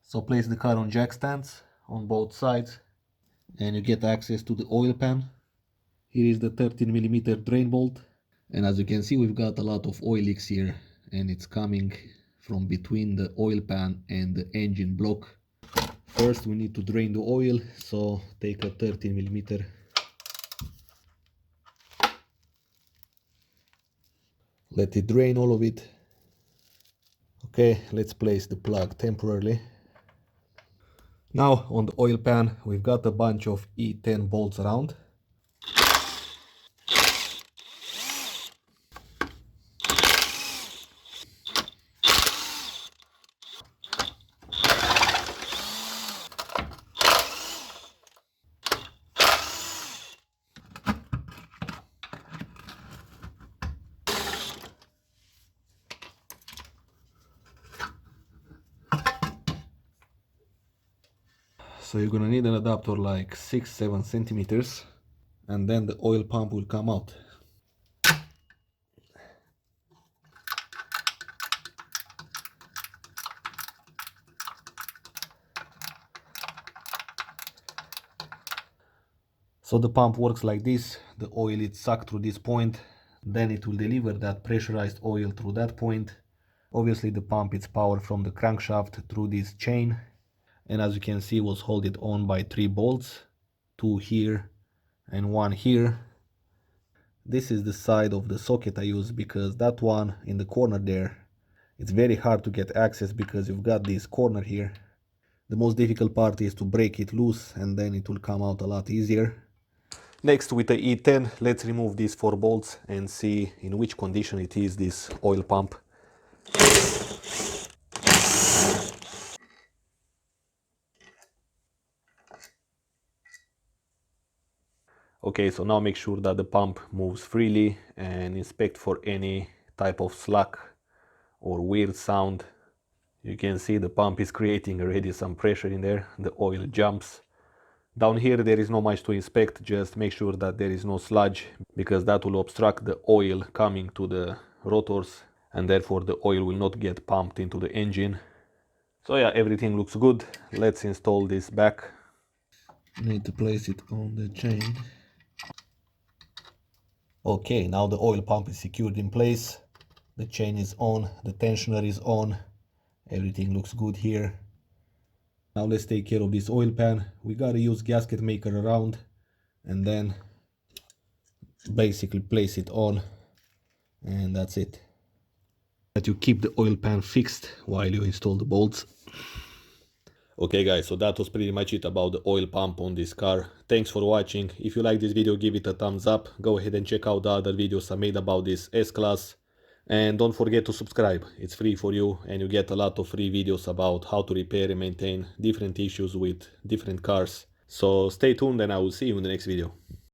So place the car on jack stands on both sides and you get access to the oil pan. Here is the 13mm drain bolt, and as you can see we've got a lot of oil leaks here, and it's coming from between the oil pan and the engine block. First we need to drain the oil, so take a 13mm, let it drain all of it. Okay, let's place the plug temporarily. Now on the oil pan we've got a bunch of E10 bolts around. So you're gonna need an adapter like 6-7 centimeters, and then the oil pump will come out. So the pump works like this. The oil is sucked through this point, then it will deliver that pressurized oil through that point. Obviously the pump is powered from the crankshaft through this chain, and as you can see was held on by 3 bolts, 2 here and 1 here. This is the side of the socket I use because that one in the corner there, it's very hard to get access because you've got this corner here. The most difficult part is to break it loose and then it will come out a lot easier. Next, with the E10, let's remove these 4 bolts and see in which condition it is, this oil pump. Okay, so now make sure that the pump moves freely and inspect for any type of slack or weird sound. You can see the pump is creating already some pressure in there, the oil jumps. Down here there is not much to inspect, just make sure that there is no sludge, because that will obstruct the oil coming to the rotors and therefore the oil will not get pumped into the engine. So yeah, everything looks good. Let's install this back. Need to place it on the chain. Okay, now the oil pump is secured in place. The chain is on, the tensioner is on. Everything looks good here. Now let's take care of this oil pan. We gotta use gasket maker around and then basically place it on, and that's it. That you keep the oil pan fixed while you install the bolts. Okay guys, so that was pretty much it about the oil pump on this car. Thanks for watching. If you like this video, give it a thumbs up. Go ahead and check out the other videos I made about this S-Class. And don't forget to subscribe. It's free for you and you get a lot of free videos about how to repair and maintain different issues with different cars. So stay tuned and I will see you in the next video.